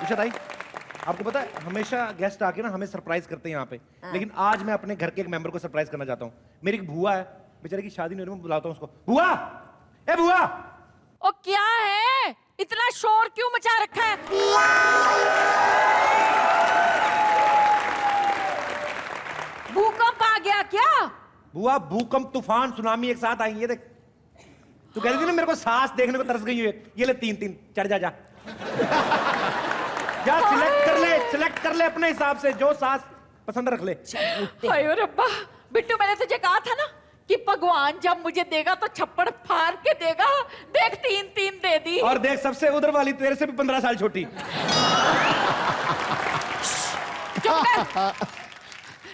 मुर्शद आई, आपको पता है हमेशा गेस्ट आके ना हमें सरप्राइज करते हैं यहाँ पे, लेकिन आज मैं अपने घर के एक मेंबर को सरप्राइज करना चाहता हूँ। मेरी एक बुआ है, बेचारे की शादी नहीं हो रही, मैं बुलाता हूँ उसको। बुआ, ए बुआ। ओ क्या है, इतना शोर क्यों मचा रखा है? भूकंप आ गया क्या? बुआ भूकंप, तूफान, सुनामी एक साथ आएंगे। देख, तू कह रही थी ना मेरे को सास देखने को तरस गई है, ये ले 3-3, चढ़ जा जा। जा सिलेक्ट कर ले अपने हिसाब से, जो सास पसंद रख ले। हाय रब्बा, बिट्टू मैंने तुझे कहा था ना कि भगवान जब मुझे देगा तो छप्पड़ फाड़ के देगा। देख 3-3 दे दी। और देख सबसे उधर वाली तेरे से भी 15 साल छोटी। चुप कर।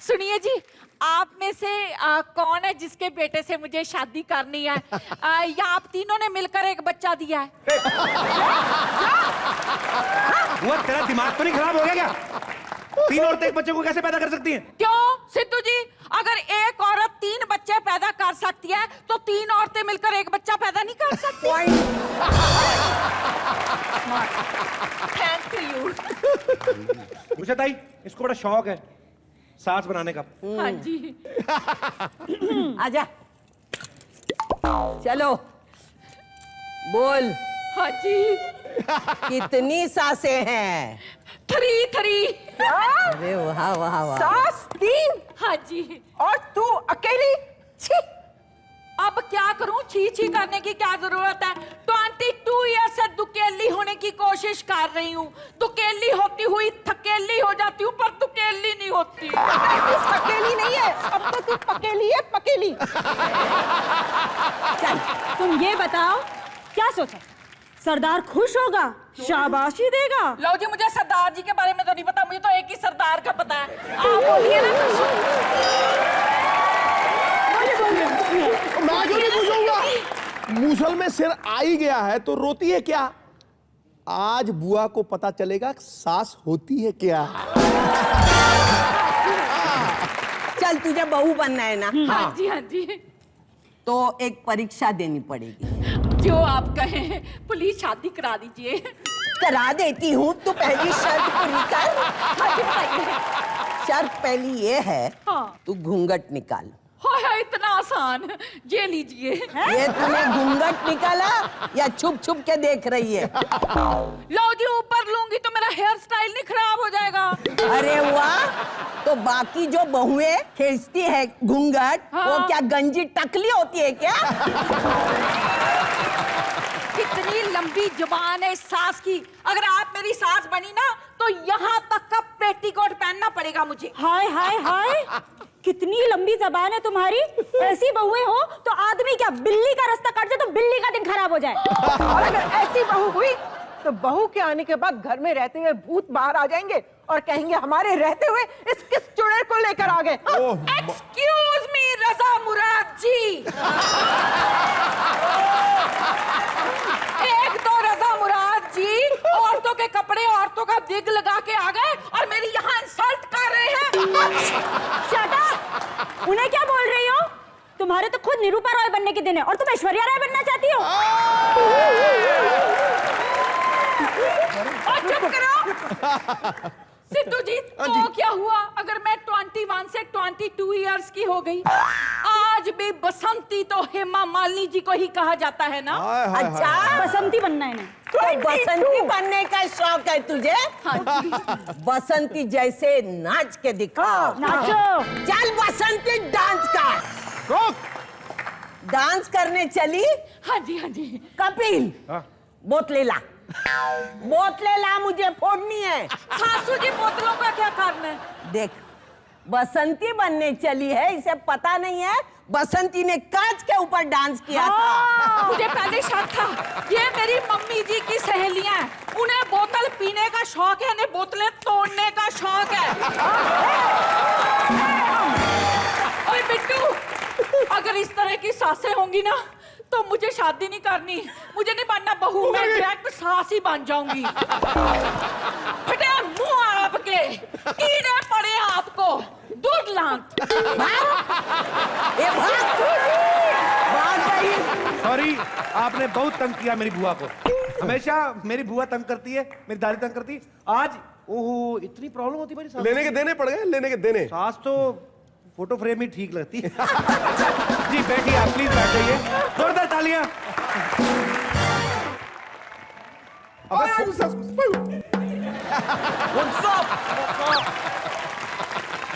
सुनिए जी, आप में से कौन है जिसके बेटे से मुझे शादी करनी है? या आप तीनों ने मिलकर एक बच्चा दिया है? वो तेरा दिमाग तो नहीं खराब हो गया क्या? 3 औरतें एक बच्चे को कैसे पैदा कर सकती हैं? क्यों सिद्धू जी, अगर एक औरत 3 बच्चे पैदा कर सकती है तो 3 औरतें मिलकर एक बच्चा पैदा नहीं कर सकती? Thank you. मुर्शद आई, इसको बड़ा शौक है सास बनाने का। हाँ जी। आजा, चलो बोल। हाँ जी। कितनी सासें हैं? 3। अरे वाह वाह वाह। सास 3 हाँ जी। और तू अकेली? छी! अब क्या करूं, छी छी करने की क्या जरूरत है? 22 ईयर से दुकेली होने की कोशिश कर रही हूँ। दुकेली होती हुई थकेली हो जाती हूँ, पर दुकेली नहीं होती। तू अकेली नहीं है, अब तो तू पकेली है, पकेली। चल तुम ये बताओ, क्या सोचा? सरदार खुश होगा, शाबाशी देगा? लो जी, मुझे सरदार जी के बारे में तो नहीं पता, मुझे तो एक ही सरदार का पता है। आप बोलिए ना। मैं क्यों नहीं पूछूंगा? मुसल में सिर आ ही गया है तो रोती है क्या? आज बुआ को पता चलेगा सास होती है क्या। चल तुझे बहू बनना है ना? हाँ जी, हाँ जी। तो एक परीक्षा देनी पड़ेगी। जो आप कहें, पुलिस शादी करा दीजिए। करा देती हूँ, तू पहली शर्त पूरी कर। शर्त पहली ये है, हाँ। तू घूंघट निकाल। हाय, इतना आसान? ये लीजिए। ये तूने घूंघट निकाला या छुप छुप के देख रही है? लो जी, ऊपर लूंगी तो मेरा हेयर स्टाइल नहीं खराब हो जाएगा? अरे वाह, तो बाकी जो बहुएं खींचती है घूंघट, हाँ। वो क्या गंजी टकली होती है क्या? कितनी लंबी जुबान है सास की। अगर आप मेरी सास बनी ना तो यहाँ तक का पेटीकोट पहनना पड़ेगा मुझे। हाय हाय हाय, कितनी लंबी जबान है तुम्हारी। ऐसी बहुएं हो तो आदमी क्या बिल्ली का रास्ता काट जाए तो बिल्ली का दिन खराब हो जाए। और अगर ऐसी बहू हुई तो बहू के आने के बाद घर में रहते हुए भूत बाहर आ जाएंगे और कहेंगे हमारे रहते हुए इस किस चुड़ैल को लेकर आ गए। एक्सक्यूज मी रजा मुराद जी। एक तो रजा मुराद जी औरतों के कपड़े, औरतों का विग लगा के आ गए और मेरी यहाँ इंसल्ट कर रहे हैं। Shut up! उन्हें क्या बोल रही हो? तुम्हारे तो खुद निरूपा रॉय बनने के दिन है और तुम ऐश्वर्या राय बनना चाहती हो। और चुप करो। सिद्धू जी, तो क्या हुआ अगर मैं 21 से 22 इयर्स की हो गई? आज भी बसंती तो हेमा मालिनी जी को ही कहा जाता है ना? अच्छा, बसंती बनना है ना? तो बसंती बनने का शौक है तुझे? हाँ जी। बसंती जैसे नाच के दिखाओ। नाचो। चल बसंती डांस कर। डांस करने चली? हाँ जी, हाँ जी। कपिल, बोतले ला। बोतले ला, मुझे फोड़नी है। सासू जी, बोतलों का क्या कारण है? देख, बसंती बनने चली है, इसे पता नहीं है बसंती ने कांच के ऊपर डांस किया था। मुझे पहले शक था ये मेरी मम्मी जी की सहेलियां हैं। उन्हें बोतल पीने का शौक है, इन्हें बोतलें तोड़ने का शौक है। ओए बिट्टू, अगर इस तरह की सासें होंगी ना तो मुझे शादी नहीं करनी, मुझे नहीं बनना बहू, मैं डायरेक्ट सास ही बन जाऊंगी। फटे मुंह आपके, कीड़े पड़े आपको, दुर्लांत। सॉरी, आपने बहुत तंग किया मेरी बुआ को। हमेशा मेरी बुआ तंग करती है, मेरी दादी तंग करती है। आज ओहो इतनी प्रॉब्लम होती है मेरी सास। लेने के देने पड़ गए, लेने के देने। सास तो फोटो फ्रेम ही ठीक लगती है। जी बैठिए आप, प्लीज बैठ जाइए। जोरदार तालियां।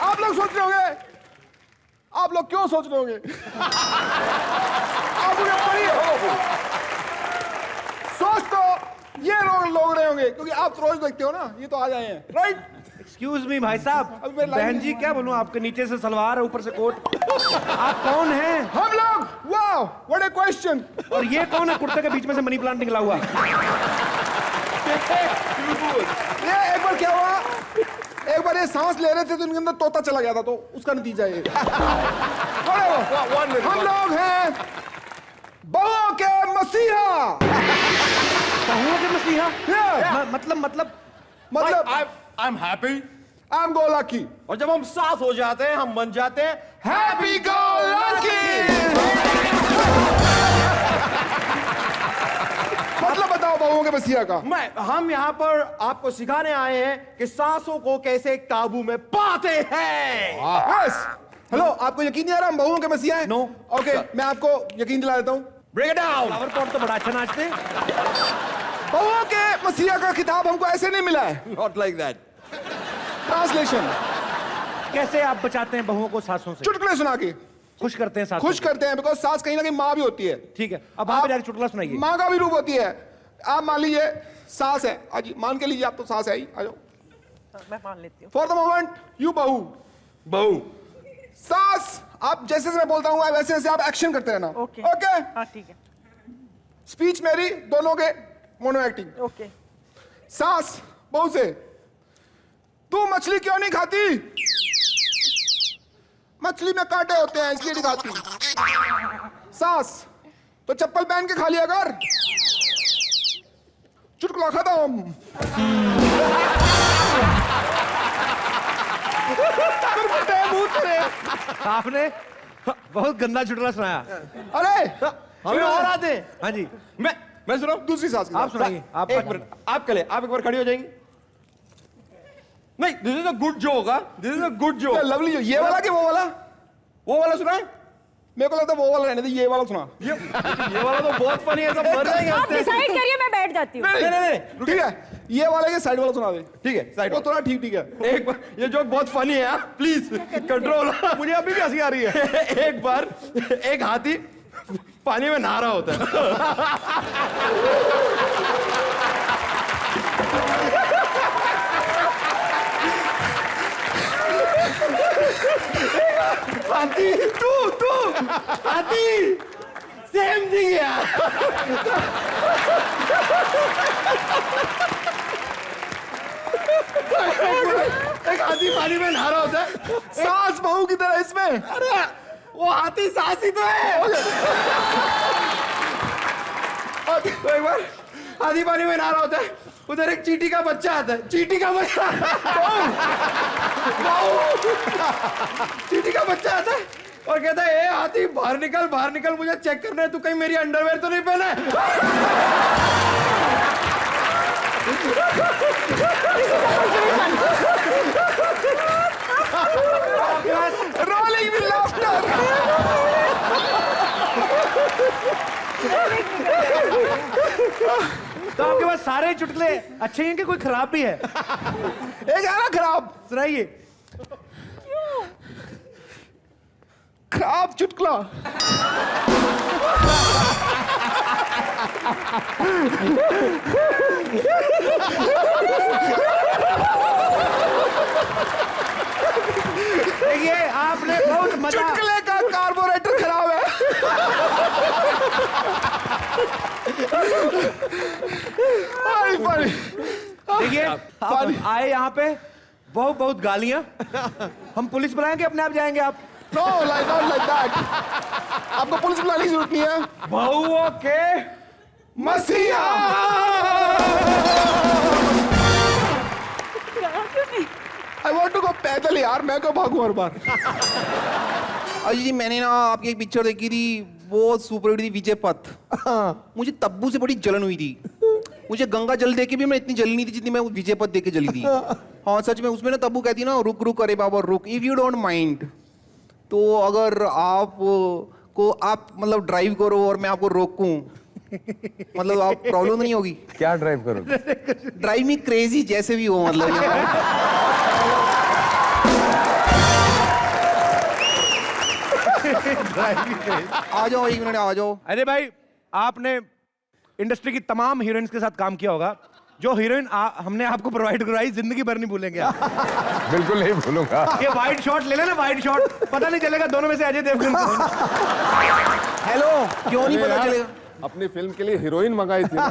आप लोग सोच रहे होंगे, आप लोग क्यों सोच रहे होंगे? आप मुझे पढ़िए। सोच तो ये लोग रहे होंगे क्योंकि आप तो रोज देखते हो ना, ये तो आ जाए हैं, राइट? एक्सक्यूज मी भाई साहब, अभी मैं लाइन बहन जी क्या बोलूं, आपके नीचे से सलवार है ऊपर से कोट। आप कौन हैं? हम लोग, वाओ व्हाट ए क्वेश्चन। और ये कौन है कुर्ते के बीच में से मनी प्लांट निकला हुआ? ये एक बार क्या हुआ, एक बार ये सांस ले रहे थे तो इनके अंदर तोता चला गया था, तो उसका नतीजा ये। हम लोग हैं बहुओं के मसीहा। बहुओं के मसीहा? Yeah. मतलब I am happy. I am go lucky. और जब हम साथ हो जाते हैं हम बन जाते हैं हैप्पी गो लकी। मतलब बताओ बहुओं के मसीहा का। हम यहाँ पर आपको सिखाने आए हैं कि सांसों को कैसे काबू में पाते हैं। यस। हेलो, आपको यकीन नहीं आ रहा हम बहुओं के मसीहा हैं? No. ओके, मैं आपको यकीन दिला देता हूँ। Break it down. Flower pot तो बड़ा अच्छा नाचते हैं। बहुओं के मसीहा का किताब हमको ऐसे नहीं मिला है। Not like that. ट्रांसलेशन। कैसे आप बचाते हैं बहुओं को सासों से? चुटकुले सुना के खुश करते हैं सासों खुश को। करते हैं, बिकॉज सास कहीं ना कहीं माँ भी होती है। ठीक है, अब वहां पे जाकर चुटकुला सुनाइए। माँ का भी रूप होती है। आप मान लीजिए सास है, आज मान के लीजिए आप तो सास है ही, आ जाओ। मैं मान लेती हूँ। फॉर द मोमेंट यू बहू सास, आप जैसे मैं बोलता हूँ वैसे वैसे आप एक्शन करते रहना। ओके। ओके, हाँ ठीक है। स्पीच मेरी दोनों के मोनो एक्टिंग। ओके। सास बहू से, तू मछली क्यों नहीं खाती? मछली में कांटे होते हैं इसलिए नहीं खाती। सास, तो चप्पल पहन के खा लिया कर। चुटकुला खत्म। आपने बहुत गंदा चुटकुला सुनाया। अरे हमें और आते हैं। हाँ जी, मैं सुनाऊं? दूसरी सास की आप सुनाइए। आप एक मिनट, आप कल आप एक बार खड़ी हो जाएंगी? नहीं, this is a good joke. This is a good joke. Lovely जो ये वाला कि वो वाला? वो वाला सुनाए? मेरे को लगता है वो वाला रहने दे, ये वाला सुना। ये वाला तो बहुत फनी है, सब मर जाएंगे आप हंसते। डिसाइड करिए, मैं बैठ जाती हूँ। नहीं, ठीक है, ये वाले के साइड वाला सुना दे। ठीक है, साइड वो थोड़ा ठीक है। एक बार, ये जोक बहुत फनी है, प्लीज कंट्रोल। मुझे अभी भी हंसी आ रही है। एक बार एक हाथी पानी में नहा रहा होता है। हाथी, तू हाथी, सेम थिंग यार। एक हाथी पानी में नहा रहा होता है, सास बहू की तरह इसमें। अरे वो हाथी सास ही तो है। तो एक बार हाथी पानी में नहा रहा होता है, उधर एक चींटी का बच्चा आता है। चींटी का बच्चा चींटी का बच्चा आता है और कहता है, ए हाथी बाहर निकल, मुझे चेक करना है, तू कहीं मेरी अंडरवेयर तो नहीं पहना है। Rolling with laughter. तो आपके पास सारे चुटकुले अच्छे हैं कि कोई खराब भी है? एक है ना खराब, सुनाइए। खराब चुटकुला। देखिए आपने बहुत मजा। चुटकुले का कार्बोरेटर खराब है। देखिए आप आए यहाँ पे, बहुत गालियां। हम पुलिस बुलाएंगे, अपने आप जाएंगे आप? No, not like that. आपको पुलिस बुलाने की जरूरत नहीं है। बहुओं के मसीहा। आई वॉन्ट टू गो पैदल यार, मैं क्यों भागू हर बार? अजी जी, मैंने ना आपकी एक पिक्चर देखी थी, बहुत सुपर हिट थी, विजय पथ। मुझे तब्बू से बड़ी जलन हुई थी। मुझे गंगा जल देके भी मैं इतनी जली नहीं थी जितनी मैं विजय पथ देके जली थी। हाँ सच में, उसमें ना तब्बू कहती ना, रुक रुक अरे बाबा रुक, इफ यू डोंट माइंड, तो अगर आप मतलब ड्राइव करो और मैं आपको रोकूं, मतलब आप प्रॉब्लम नहीं होगी? क्या ड्राइव करोगे? ड्राइव मी क्रेजी, जैसे भी हो मतलब। आ जाओ, 1 मिनट आ जाओ। अरे भाई, आपने इंडस्ट्री की तमाम हीरोइंस के साथ काम किया होगा। जो हीरोइन हमने आपको प्रोवाइड करवाई, जिंदगी भर नहीं भूलेंगे आप। बिल्कुल नहीं भूलूंगा। ये वाइड शॉट ले लेना, वाइड शॉट, पता नहीं चलेगा दोनों में से अजय देवगन कौन। हेलो, क्यों नहीं पता चलेगा? अपनी फिल्म के लिए हीरोइन मंगाई थी ना।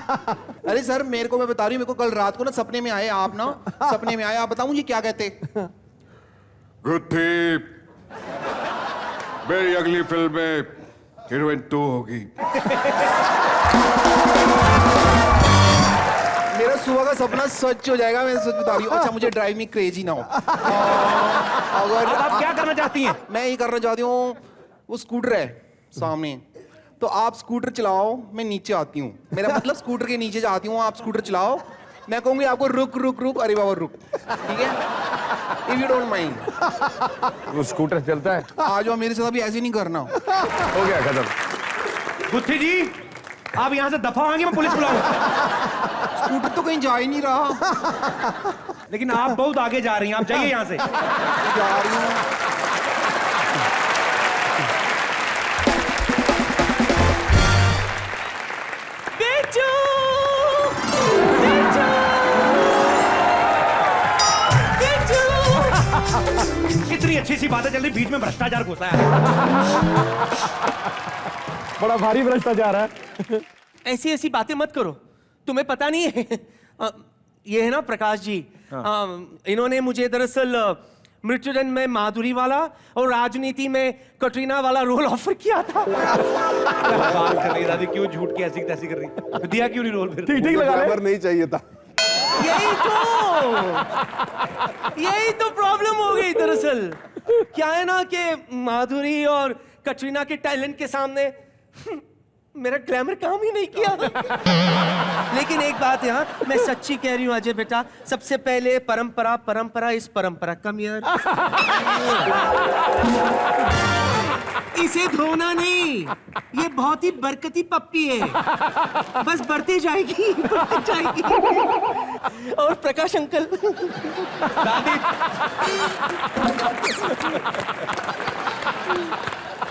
अरे सर, मेरे को मैं बता रही हूँ, मेरे को कल रात को ना सपने में आए आप ना, सपने में आए आप, बताऊं मुझे क्या कहते? गुत्थी, मेरी अगली फिल्म में हीरोइन 2 होगी। मेरा सुबह का सपना सच हो जाएगा, मैं सच बता रही हूँ। अच्छा, मुझे ड्राइव मी क्रेजी ना हो। अगर आप क्या करना चाहती हैं? मैं ये करना चाहती हूँ, वो स्कूटर है सामने, तो आप स्कूटर चलाओ, मैं नीचे आती हूँ। मेरा मतलब स्कूटर के नीचे जाती हूँ, आप स्कूटर चलाओ, मैं कहूँगी आपको रुक रुक रुक, अरे बाबा रुक, ठीक है? If you don't mind. वो स्कूटर चलता है? आ जाओ मेरे साथ, अभी ऐसे नहीं करना। हो गया खत्म। गुत्थी जी, आप यहाँ से दफा होंगे, मैं पुलिस बुलाऊंगा। स्कूटर तो कहीं जा ही नहीं रहा। लेकिन आप बहुत आगे जा रही हैं, आप जाइए यहाँ से। जा रही हूँ। कितनी अच्छी सी बातें चल रही, बीच में भ्रष्टाचार घुसा है। बड़ा भारी भ्रष्टाचार है। ऐसी ऐसी बातें मत करो, तुम्हें पता नहीं है। ये है ना प्रकाश जी, इन्होंने मुझे दरअसल मृत्युदंड में माधुरी वाला और राजनीति में कटरीना वाला रोल ऑफर किया था। बात कर रही दादी, क्यों झूठ की ऐसी तैसी कर रही? दिया क्यों नहीं रोल फिर? ठीक लगा ले। नहीं चाहिए था। यही तो प्रॉब्लम हो गई दरअसल। क्या है ना कि माधुरी और कटरीना के टैलेंट के सामने मेरा ग्लैमर काम ही नहीं किया। लेकिन एक बात है, हाँ, मैं सच्ची कह रही हूँ अजय बेटा, सबसे पहले परंपरा परंपरा इस परंपरा, कम यार। इसे धोना नहीं, ये बहुत ही बरकती पप्पी है, बस बढ़ती जाएगी, बढ़ती जाएगी। और प्रकाश अंकल, दादी